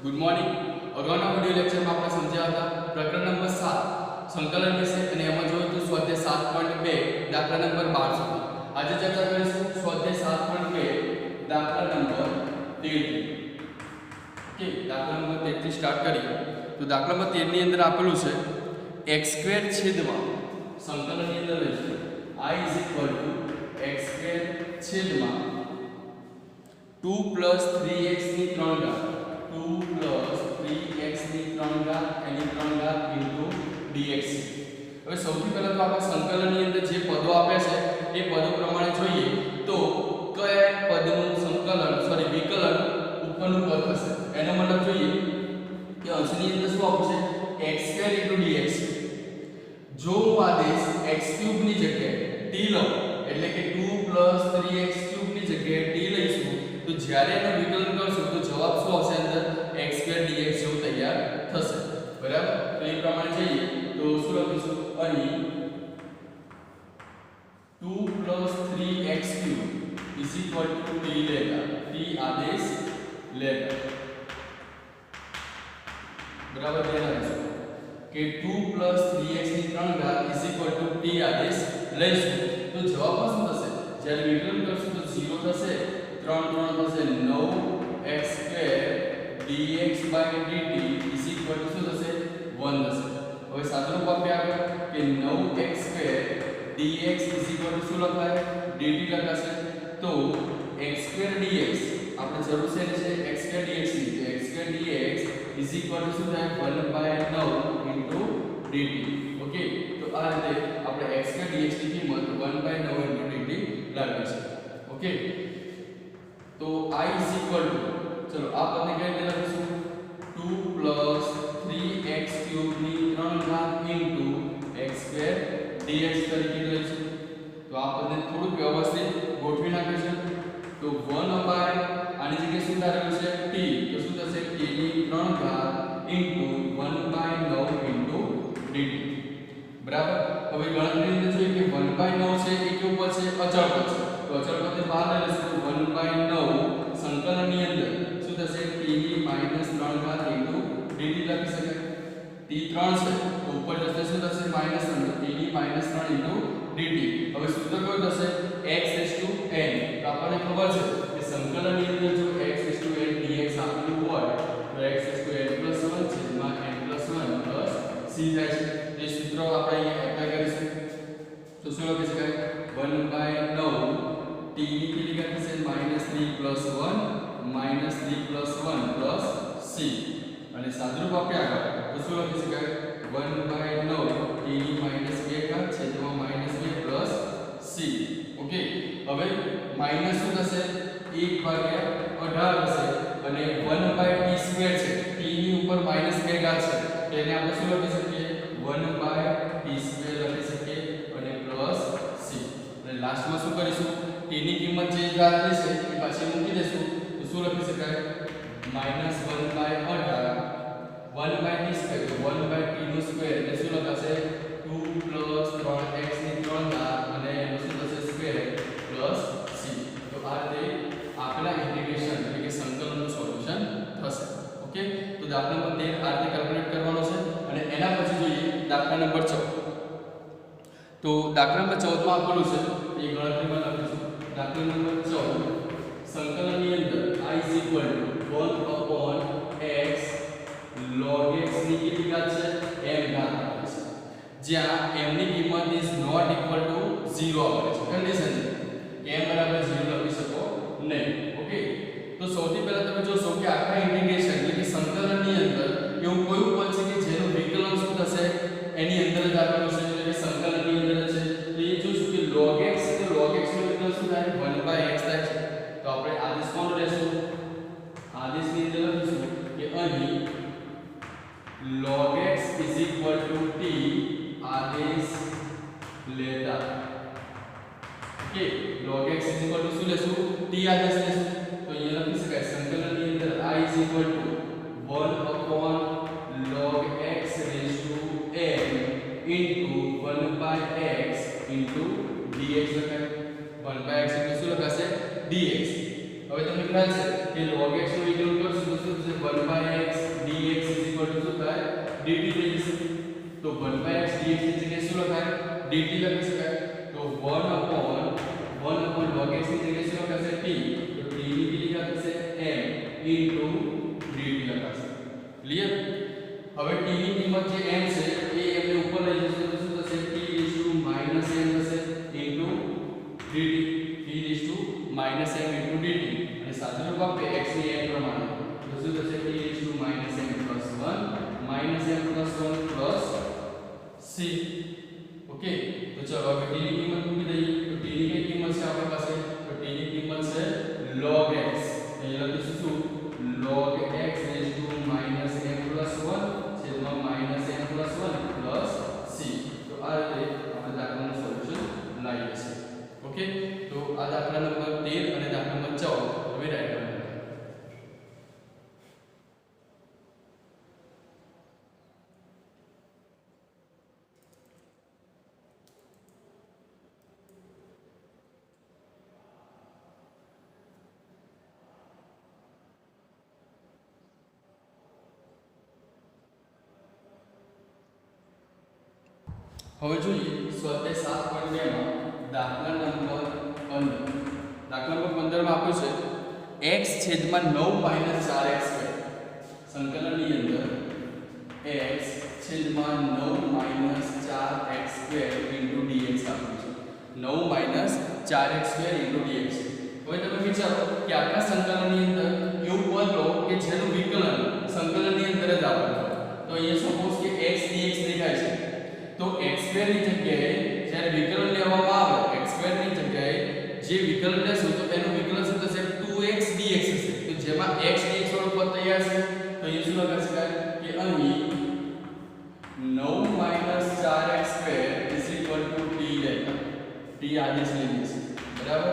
Good morning. અગાઉના video લેક્ચરમાં આપણે સમજ્યા હતા પ્રકરણ નંબર 7 સંકલન વિશે અને એમાં જોયું હતું સ્વાધ્યાય 7.2 દાખલા નંબર 12 સુધી. આજે ચર્ચા કરીશું સ્વાધ્યાય 7.2 દાખલા નંબર 13. ઓકે, દાખલા નંબર 13 થી સ્ટાર્ટ કરીએ. તો દાખલા નંબર 13 ની અંદર આપેલું છે x² છેદમાં સંકલનની અંદર લઈશું I x² છેદમાં 2 + 3x ની 3 ઘાત 2 + 3x ની 3 ઘાત એની 3 ઘાત * dx. હવે સૌથી પહેલા તો આપણે સંકલનની અંદર જે પદો આપ્યા છે એ પદો પ્રમાણે જોઈએ તો કયા પદનું વિકલન ઉપરનું પદ થશે એનો મતલબ જોઈએ કે અંશની અંદર શું આવશે x² * dx. જો હું આદેશ x³ ની જગ્યાએ t લઉં એટલે કે 2 + 3x³ ની જગ્યાએ t લઈશું તો જ્યારે એનું વિકલન કરશું તો જવાબ શું આવશે અંદર x² dx જેવું તૈયાર થશે. બરાબર? તો એ પ્રમાણે જઈએ તો શું લખીશું અહીં 2 + 3x³ = t લેતા t આદેશ લેતા. બરાબર? ધ્યાન રાખજો કે 2 + 3x ની 3 ઘાત = t આદેશ લઈશું તો જવાબમાં શું થશે જ્યારે વિકલન કરશું તો 0 થશે 3 થશે 9x² dx/dt શું થશે 1 થશે. હવે સાદુરૂપ આપ્યા આગળ કે 9x² dx શું લખાય dt લખાશે તો x² dx આપણે જરૂર છે x² dx ની તો x² dx શું થાય 1/9 * dt. ઓકે, તો આ રીતે આપણે x² dx ની કિંમત 1/9 * dt લાવી છે. ઓકે, તો I ચલો આ પદને કઈ રીતે લખીશું 2 + 3x³ ની 3 ઘાત * x² dx તરીકે લઈશું. તો આ પદને થોડું વ્યવસ્થિત ગોઠવી નાખીશું તો 1/આની જગ્યાએ શું ધારેલું છે t તો શું થશે t ની 3 ઘાત * 1/9 * dt. બરાબર? હવે ગણતરીની અંદર જોઈએ કે 1/9 છે એ કેવું પદ છે અચળ પદ છે તો અચળ પદને બહાર લઈ લેશું તો 1/9 સંકલનની અંદર શું થશે t ની -3 ઘાત * dt લખી શકાય. t 3 છે તો ઉપર જશે શું થશે -3 તો t ની -3 * dt. હવે સૂત્ર કયું થશે x⁴n. તો આપણને ખબર છે કે સંકલનની અંદર જો x⁴n dx આપેલું હોય તો x⁴n+1 છેદમાં n+1 c થાય છે. એ સૂત્ર આપણે અહીંયા એપ્લાય કરીશું તો શું લખી શકાય 1/9 t ની કેટલી ઘાત થશે -3+1 -3+1 c અને સાદુરૂપ આપ્યા આગળ તો શું લખી શકાય 1/9 t ની -2 ઘાત છેદમાં -2 c. ઓકે, હવે માઈનસ શું થશે 1/18 થશે અને 1/t² છે t ની ઉપર -2 ઘાત છે તેને આપણે શું લખી શકીએ 1/t² લખી શકીએ અને + c. અને લાસ્ટમાં શું કરીશું t ની કિંમત જે ઘાત લેશે એ પાછી મૂકી દેશું તો શું લખી શકાય -1/18 1/t² તો 1/t² એટલે શું લખાશે 2 + 3x ની 3 ઘાત અને એનો શું થશે સ્ક્વેર + c. તો આ રીતે આપેલા ઇન્ટિગ્રેશન એટલે કે સંકલનનું સોલ્યુશન થશે. ઓકે, તો દાખલા નંબર 13 આ રીતે કેલ્ક્યુલેટ કરવાનો છે અને એના પછી જોઈએ દાખલા નંબર 14. તો દાખલા નંબર 14 માં આપેલું છે એ ગણતરીમાં લખીશું. દાખલા નંબર 14 સંકલનની અંદર I 1/x log x ની કેટલી ઘાત છે m ઘાત આપેલી છે જ્યાં m ની કિંમત ઇઝ નોટ ઇક્વલ ટુ 0 આપેલી છે. કન્ડિશન છે m બરાબર 0 લખી શકો નહીં. ઓકે, તો સૌથી પહેલા તમે જોશો કે આખા ઇન્ટિગ્રેશન એટલે કે સંકલનની અંદર એવું કોઈ પદ છે કે જેનું વિકલન શું થશે એની અંદર જ આપેલું છે એટલે કે સંકલનની અંદર છે. તો એ જોશું કે log x તો log x નું વિકલન શું થાય 1/x થાય છે. તો આપણે આદેશ કોણ લેશું આદેશની અંદર લખીશું કે અહીં log x = t આદેશ લેતા. ઓકે, log x શું લેશું t આદેશ લેશું તો અહીંયા લખી શકાય સંકલનની અંદર I 1/log x raised to n into 1/x into dx લખાય. 1/x એટલે શું લખાશે dx. હવે તમને ખ્યાલ છે કે log x નું વિકલન કરશું તો શું થશે 1/x dt થઈ જશે તો 1/x dx ની જગ્યાએ શું લખાય dt લખી શકાય તો 1 log x ની જગ્યાએ શું લખાશે t તો t ની કિંમત થશે m dt લખાશે ક્લિયર હવે t ની કિંમત જે m છે એ m ને ઉપર લઈ જશે તો શું થશે t m થશે dt t m dt અને સાદુરૂપ આપે x ની m પ્રમાણે તો શું થશે t m +1 c ઓકે તો ચલો હવે t ની કિંમત મૂકી દઈએ તો t ની કઈ કિંમત છે આપણી પાસે તો t ની કિંમત છે log x અહીં લખીશું શું log x m +1 છેદમાં -m +1 c તો આ રીતે આપણે દાખલાનું સોલ્યુશન લાવીએ છીએ ઓકે તો આ દાખલા નંબર 13 અને દાખલા નંબર 14 હવે રાઈટ કરવાનું હવે જોઈએ સ્વાધ્યાય 7.2 માં દાખલા નંબર 15 દાખલા નંબર 15 માં આપ્યું છે x છેદમાં 9 - 4x² સંકલનની અંદર x છેદમાં 9 - 4x² dx આપ્યું છે 9 - 4x² dx હવે તમે વિચારો કે આખા સંકલનની અંદર એવું પદ લો કે જેનું વિકલન સંકલનની અંદર જ આપેલું તો અહીંયા સપોઝ કે x dx દેખાય છે તો x² ની જગ્યાએ જ્યારે વિકલન લેવામાં આવે x² ની જગ્યાએ જે વિકલન લેશું તો એનું વિકલન શું થશે 2x dx થશે તો જેમાં x dx વાળો પદ તૈયાર છે તો એ શું લખી શકાય કે અહીં 9 - 4x² t લેતા t આદેશ લઈએ છે બરાબર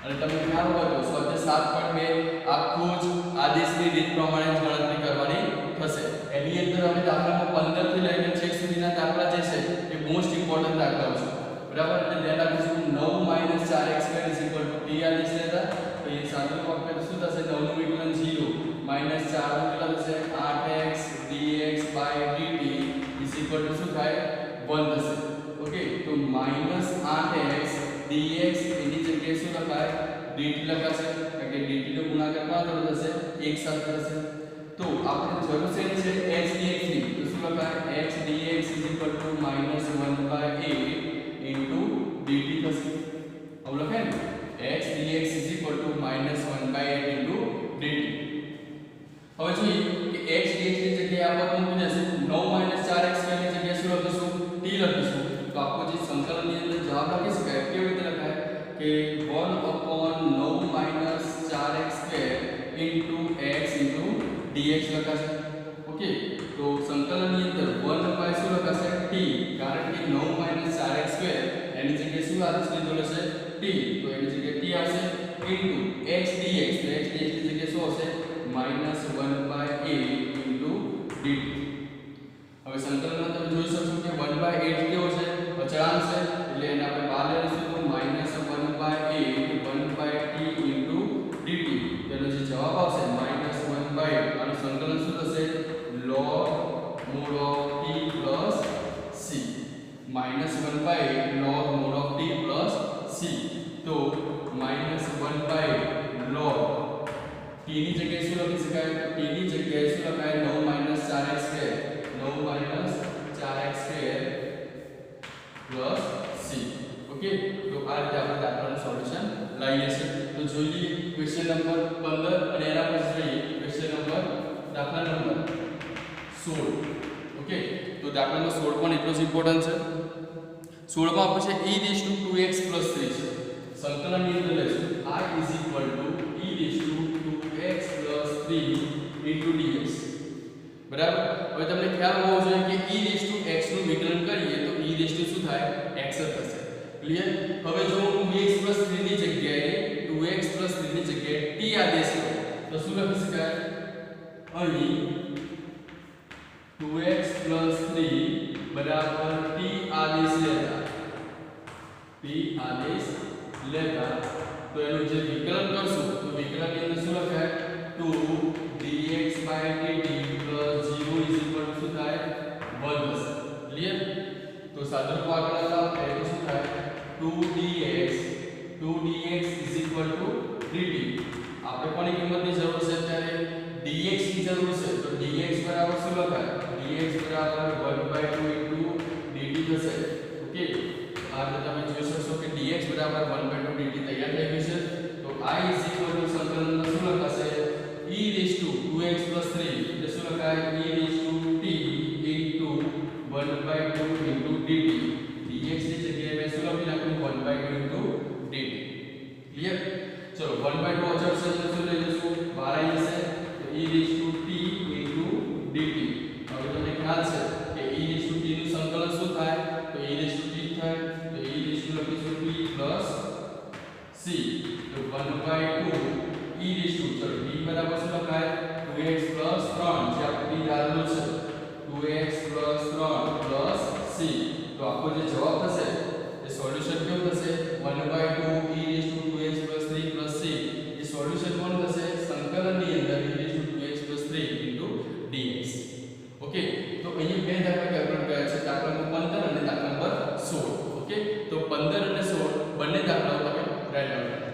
અને તમે ખ્યાલ હોય તો સ્વાધ્યાય 7.2 આખું જ આદેશની રીત પ્રમાણે જ ગણતરી કરવાની થશે એની અંદર અમે દાખલામાં 15 થી લઈને છેક સુધીના દાખલા જે છે એ મોસ્ટ ઇમ્પોર્ટન્ટ દાખલાઓ છે બરાબર એટલે ધ્યાન રાખીશું 9 - 4x² t આદેશ લેતા તો એ સાદું વખતે શું થશે 9 નું વિકલન 0 - 4 નું વિકલન થશે 8x dx dt શું થાય 1 થશે ઓકે તો -8x dx એની જગ્યાએ શું લખાય dt લખાશે કારણ કે dt નો ગુણાકાર કોના તરફ થશે એક સાથે થશે તો આપણે જરૂર છે x dx ની તો શું લખાય x dx -1/8 dt થશે હવે લખાય ને x dx -1/8 dt હવે જોઈએ કે x dx ની જગ્યાએ આપણે મૂકી દેશું 9 - 4x² ની જગ્યાએ શું લખીશું t લખીશું તો આપણો જે સંકલનની અંદર જવાબ લખી શકાય કેવી રીતે લખાય કે 1/9 - 4x² x dx લખાશે ઓકે તો સંકલનની અંદર 1/, શું લખાશે t કારણ કે 9 - 4x² એની જગ્યાએ શું આદેશ લીધો છે t તો એની જગ્યાએ t આવશે x dx તો x dx ની જગ્યાએ શું આવશે -1/8 dt હવે સંકલનમાં તમે જોઈ શકશો કે 1/8 કેવો છે અચળાંક છે એટલે એને આપણે બહાર લઈશું તો -1/8 1/t તેનો જે જવાબ આવશે -1/8 આનું સંકલન શું થશે log mod of t plus c -1/8 log mod of t plus c તો -1/8 log t ની જગ્યાએ શું લખી શકાય તો t ની જગ્યાએ શું લખાય 9 - 4x² 9 - 4x² plus c okay તો આ રીતે આપણે દાખલાનું સોલ્યુશન લાવીએ છીએ તો જોઈએ ક્વેશ્ચન નંબર 15 અને એના પછી જોઈએ ક્વેશ્ચન નંબર દાખલા નંબર 16 ઓકે તો દાખલા નંબર 16 પણ એટલો જ ઇમ્પોર્ટન્ટ છે 16 માં આપણે છે e2x 3 છે સંકલનની અંદર લેશું I e2x 3 dx બરાબર હવે તમને ખ્યાલ હોવો જોઈએ કે e x નું વિકલન કરીએ તો e શું થાય x જ થશે ક્લિયર હવે જો હું 2x 3 ની જગ્યાએ 2x 3 ની જગ્યાએ t આદેશ લઉં તો શું લખી શકાય અહીં 2x 3 બરાબર t આદેશ લેતા તો એનું જે વિકલન કરશું તો વિકલનની અંદર શું લખાય 2 dx dt 0 જરૂર છે તો dx બરાબર શું લખાય dx બરાબર 1/2 dt થશે ઓકે આ તો તમે જોઈ શકશો કે dx બરાબર 1/2 dt તૈયાર થઈ ગયું છે તો I સંકલન શું લખાશે e raised to 2x + 3 એટલે શું લખાય e raised to t into 1/2 into dt dx ની જગ્યાએ મેં શું લખી નાખ્યું 1/2 into dt ક્લિયર ચલો 1/2 અચળ છે તો શું લઈ જશું બહાર આવી જશે તો e raised to t into dt હવે તમને ખ્યાલ છે કે e raised to t નું સંકલન શું થાય તો e raised to t થાય તો e raised to લખીશું t plus c તો 1/2 e raised to ચલો t બરાબર શું લખાય 2x plus 3 જે આપણે t ધારેલું છે 2x plus 3 plus c તો આપણો જે જવાબ થશે એ સોલ્યુશન કેવું થશે 1/2 e raised to 2x plus 3 plus c A solution કોણ થશે સંકલનની અંદર e raised to 2x plus 3 into dx okay તો અહીંયા બે દાખલા કેલ્ક્યુલેટ કર્યા છે દાખલા નંબર 15 અને દાખલા નંબર 16 ઓકે તો 15 અને 16 બંને દાખલાઓ તમે રાઈટ આઉટ કરો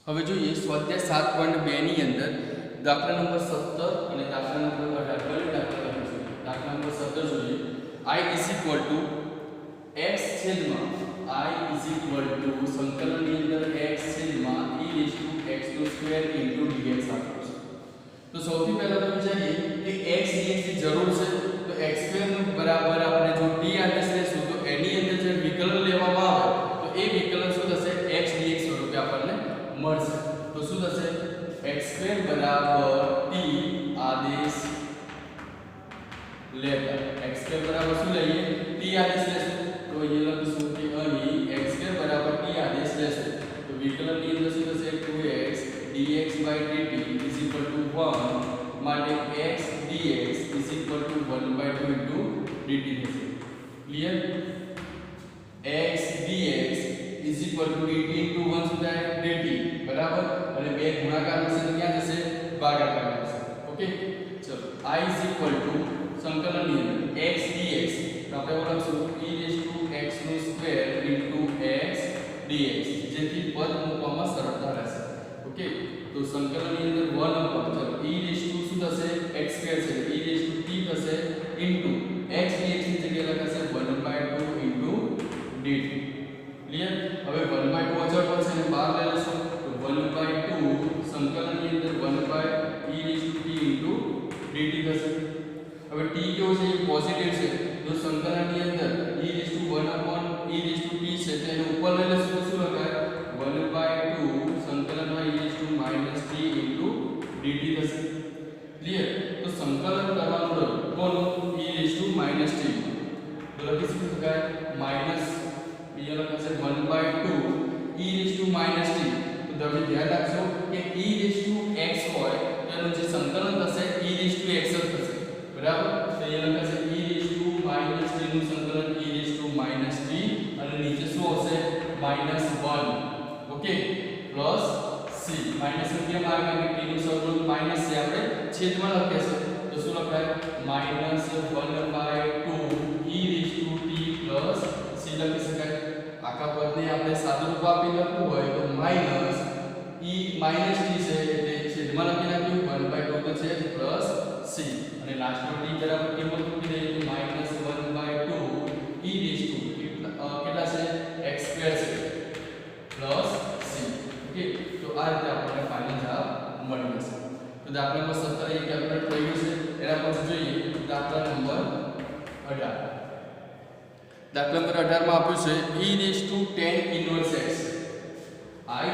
હવે જોઈએ સ્વાધ્યાય 7.2 ની અંદર દાખલા નંબર 17 અને દાખલા નંબર 18 બંને દાખલા લખીશું દાખલા નંબર 17 જોઈએ I x છેદમાં I સંકલનની અંદર x છેદમાં e raised to x² into dx આપ્યું છે તો સૌથી પહેલા તો વિચારીએ કે x dx ની જરૂર છે તો x² નું બરાબર આપણે જો t આદેશ લેશું તો એની અંદર જે વિકલન લેવામાં આવે તો એ વિકલન શું થશે x dx સ્વરૂપે આપણને મળશે તો શું થશે x² બરાબર t આદેશ લેતા x² બરાબર શું લઈએ t આદેશ લેશું તો અહીંયા લખીશું કે અહીં x² બરાબર t આદેશ લેશું તો વિકલનની અંદર શું થશે 2x dx/dt 1 માટે x dx 1/2 into dt થશે clear x dx dt into 1 શું થાય dt બરાબર અને બે ગુણાકાર થશે તો ક્યાં જશે ભાગાકાર થશે ઓકે ચલો I સંકલનની અંદર x dx તો આપણે લખશું e raised to x² into x dx જેથી પદ મૂકવામાં સરળતા રહેશે ઓકે તો સંકલનની અંદર 1 ઉપર ચલો e raised to શું થશે x² છે e raised to t થશે into x dx ની જગ્યાએ લખાશે 1/2 into dt ક્લિયર હવે 1/2 અચળ પર છે ને બહાર લઈ લેશું તો 1/2 સંકલનની અંદર 1/e raised to t into dt થશે હવે t કેવો છે એ પોઝિટિવ છે જો સંકલનની અંદર e raised to 1/e raised to t છે તેને ઉપર લઈ લેશું તો શું લખાય 1/2 સંકલનમાં e raised to -t into dt થશે ક્લિયર તો સંકલન કરવાનું રહ્યું કોનું e raised to -t તો લખી શકાય માઈનસ બીજા લખાશે 1/2 e raised to -t તો તમે ધ્યાન રાખજો કે e raised to x હોય તેનું જે સંકલન થશે e raised to x જ થશે બરાબર તો એ લખાશે e raised to -t નું સંકલન e raised to -t અને નીચે શું હશે -1 ઓકે પ્લસ c માઈનસ કેમ આવે કે t નું સ્વરૂપ માઈનસ છે આપણે છેદમાં લખીશું તો શું લખાય -1/2 e raised to t plus c લખી શકાય આખા પદને આપણે સાદું રૂપ આપી લખવું હોય તો માઈનસ e માઈનસ t છે એટલે છેદમાં લખી નાખ્યું 1/2 તો છે પ્લસ c અને લાસ્ટમાં t બરાબર કિંમત મૂકી દઈએ તો -1/2 e raised to કેટલા છે x² છે પ્લસ c ઓકે તો આ રીતે આપણને ફાઇનલ જવાબ મળી જશે તો દાખલા નંબર 17 એ કેલ્ક્યુલેટ થઈ ગયું છે એના પછી જોઈએ દાખલા નંબર 18 દાખલા નંબર 18 માં આપ્યું છે e raised to tan inverse x I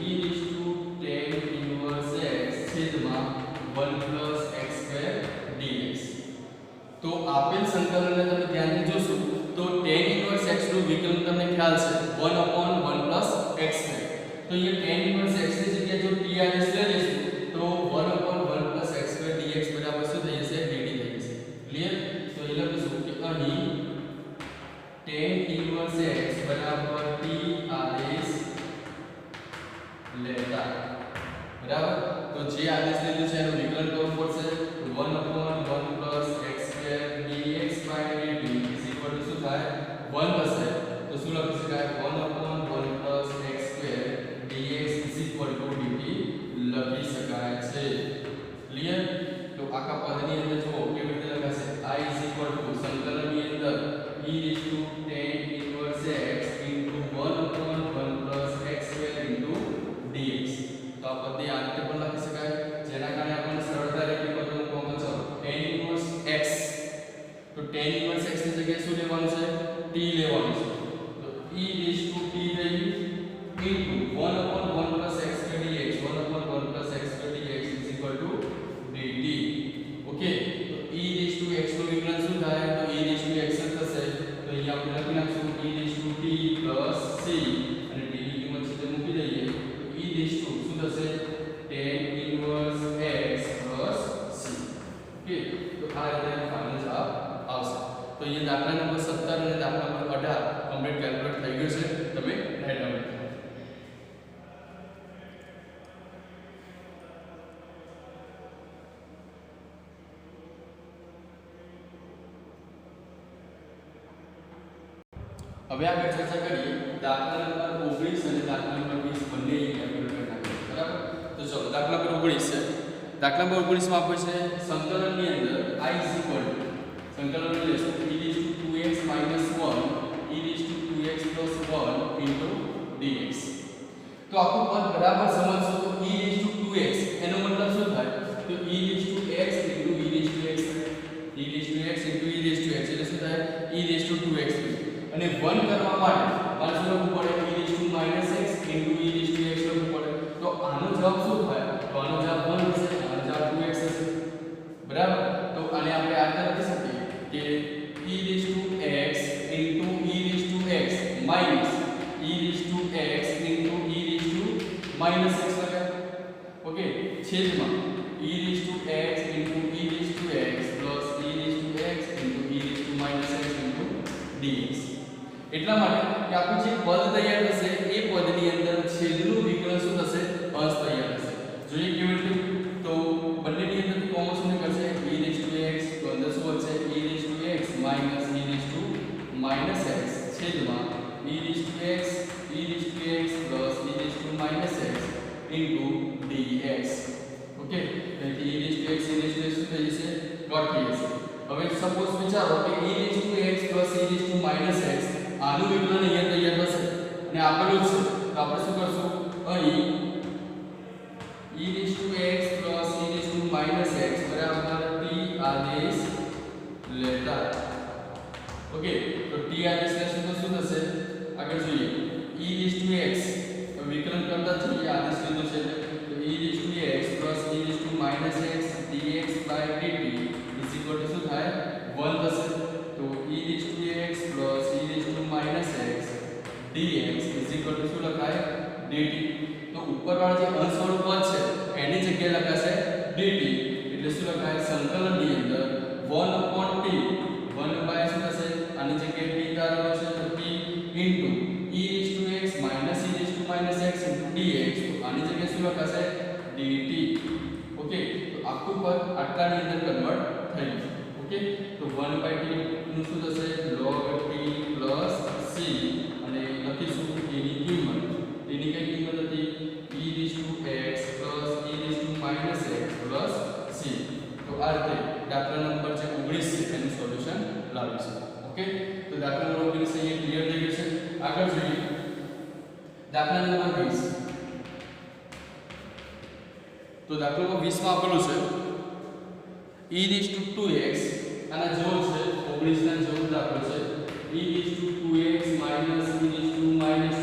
e raised to tan inverse x છેદમાં 1 x² dx તો આપેલ સંકલનને તમે ધ્યાનથી જોશો તો tan inverse x નું વિકલન તમને ખ્યાલ છે 1/1 x² તો અહીંયા tan inverse x ની જગ્યાએ જો t આદેશ લઈ લઈશું તો 1/1 x² dx બરાબર શું થઈ જશે dt થઈ જશે ક્લિયર તો એ લખીશું કે અહીં tan inverse x બરાબર t આદેશ લેતા બરાબર. તો જે આદેશ લીધું છે એનું વિકલન કરવું પડશે. 1/1 x² dx/dt શું થાય 1 થશે. તો શું લખી શકાય 1/1 x² dx dt લખી શકાય છે. ક્લિયર. તો આખા પદની અંદર જો કેવી રીતે લખાશે I સંકલનની અંદર e tan inverse x 1/1 x² dx. તો આ પદને આ રીતે પણ લખી શકાય, જેના કારણે આપણને સરળતા રહે કે પદ મૂકવામાં. ચાલો tan inverse x, તો tan inverse x ની જગ્યાએ શું લેવાનું છે t લેવાનું છે. તો e t થઈ 1/1 x² dx 1/1 x² dx dt. Okay. તો e x નું વિકલન શું થાય તો e x થશે. તો અહીં આપણે લખી નાખશું e t c અને t ની કિંમત છે તે મૂકી દઈએ. તો e શું થશે tan inverse x c. Okay. તો આ રીતે ફાઇનલ જવાબ આવશે. તો અહીંયા દાખલા નંબર 17 અને દાખલા નંબર 18 કમ્પ્લીટ કેલ્ક્યુલેટ થઈ ગયું છે. તમે રાઈટ ડાઉન કરો. હવે આગળ ચર્ચા કરીએ દાખલા નંબર 19 અને દાખલા નંબર 20 બંને કેલ્ક્યુલેટ કરી નાખીએ. બરાબર. તો ચલો દાખલા નંબર 19 છે. દાખલા નંબર 19 માં આપે છે સંકલનની અંદર I સંકલન લેશું e2x 1 e2x + 1 dx. તો આખું પદ બરાબર સમજશો તો e2x એનો મતલબ શું થાય તો e2x e2x એટલે શું થાય e2x. અને 1 કરવા માટે મારે શું લખવું પડે e x લખવું પડે. તો આનો જવાબ શું થાય તો આનો જવાબ 1 હશે, આનો જવાબ 2x હશે. બરાબર. તો આને આપણે આ રીતે લખી શકીએ કે e x minus x લખાય. ઓકે. છેદમાં e x dx. એટલા માટે કે આપણું જે પદ તૈયાર થશે એ પદની અંદર છેદનું વિકલન શું થશે અંશ તૈયાર થશે. જોઈએ કેવી રીતે તો બંનેની અંદર કોમન શું કરશે e x તો અંદર શું વધશે e x minus x છેદમાં e x dx. ઓકે. તેથી e x શું થઈ જશે કટ થઈ જશે. હવે સપોઝ વિચારો કે e x x આનું વિકલન અહીંયા તૈયાર થશે અને આપેલું છે. તો આપણે શું કરશું અહીં e x x બરાબર t આદેશ લેતા. ઓકે. તો t આદેશ લેશું તો શું થશે આગળ જોઈએ e x વિકલન કરતા જ આદેશ લીધો છે તો e x x dx/dt શું થાય 1 થશે. તો e x x dx શું લખાય dt. તો ઉપરવાળા જે અંશવાળું પદ છે એની જગ્યાએ લખાશે dt. એટલે શું લખાય સંકલનની અંદર 1/t 1/, શું થશે આની જગ્યાએ t ધારેલો છે તો t into e x x dx. તો આની જગ્યાએ શું લખાશે dt. ઓકે. તો આખું પદ આટલાની અંદર કન્વર્ટ થઈ ગયું. ઓકે. તો 1/t નું શું થશે log t plus c અને લખીશું એની કિંમત. એની કઈ કિંમત હતી e x plus x plus c. તો આ રીતે દાખલા નંબર જે 19 છે એનું સોલ્યુશન લાવીશું. ઓકે. તો દાખલા નંબર 19 અહીંયા ક્લિયર થઈ ગયું છે. આગળ જોઈએ દાખલા નંબર 20. તો દાખલા નંબર 20 માં આપેલું છે e 2x આના જેવો છે 19 ના જેવો દાખલો છે e 2x minus e 2x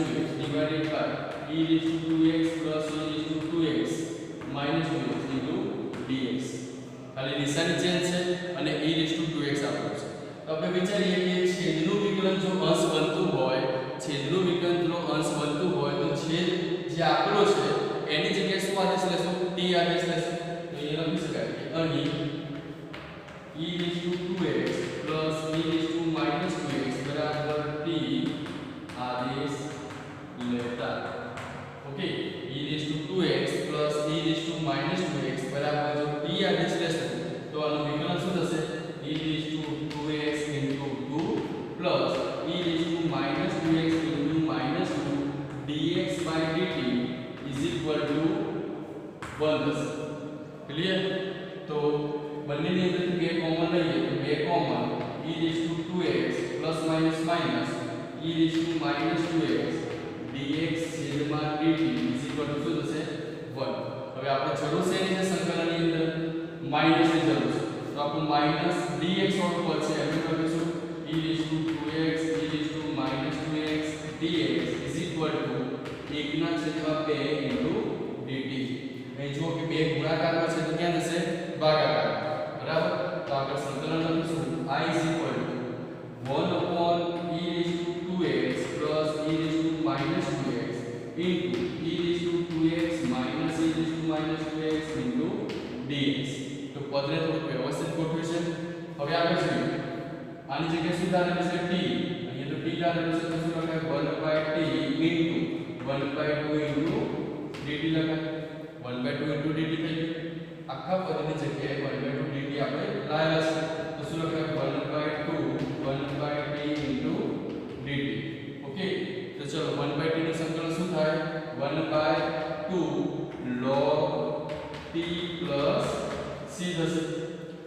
divided by e 2x plus e 2x minus 2x into dx. ખાલી નિશાની ચેન્જ છે અને e 2x આપેલું છે. તો આપણે વિચારીએ કે છેદનું વિકલન જો અંશ બનતું હોય તો છેદ જે આપેલો છે એની જગ્યાએ શું આદેશ લેશું t આદેશ લેશું. તો એ લખી શકાય કે અહીં e 2x plus e 2x બરાબર t આદેશ લેતા. ઓકે. e 2x બરાબર જો t આદેશ લેશું તો આનું વિકલન શું થશે e2x 2 plus e2x 2 dx dt is equal to 1 થશે ક્લિયર તો બંનેની અંદરથી બે કોમન લઈએ તો બે common e2x plus minus minus e2x dx છેદમાં dt is equal to શું થશે 1 હવે આપણે જરૂર છે એની સંકલનની અંદર માઈનસ ની જરૂર છે તો આપણે માઈનસ dx વાળું પદ છે એમ લખીશું e2x 2x dx is equal to 1/2 into dt અહીં જો કે બે ગુણાકારમાં છે તો ક્યાં જશે ભાગાકાર બરાબર તો આપણે સંકલન લખીશું I is equal to 1/e2x plus e2x into e2x minus e2x into dx તો પદને થોડું વ્યવસ્થિત ગોઠવ્યું છે હવે આગળ જોઈએ આની જગ્યાએ શું ધારેલું છે t અહીંયા તો t ધારેલું છે તો શું લખાય 1/t into 1/2 into dt લખાય 1/2 into dt થઈ ગયું આખા પદની જગ્યાએ 1/2 dt આપણે લાવેલા છે તો શું લખાય 1/2 into dt ઓકે તો ચલો 1/t નું સંકલન શું થાય 1/2 log t plus c થશે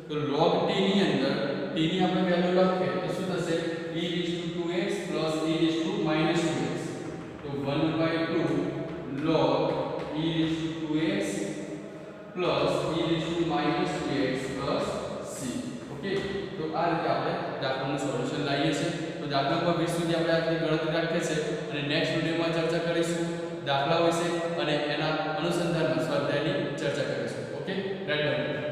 તો log t ની અંદર t ની આપણે વેલ્યુ લખીએ તો શું થશે e2x plus e2x તો 1/2 log e2x plus e2x plus c okay તો આ રીતે આપણે દાખલાનું સોલ્યુશન લાવીએ છીએ તો દાખલા નંબર 20 સુધી આપણે આટલી ગણતરી રાખીએ છીએ અને નેક્સ્ટ વિડિયોમાં ચર્ચા કરીશું દાખલા વિશે અને એના અનુસંધાનમાં સ્વાધ્યાયની ચર્ચા કરીશું ઓકે રાઈટ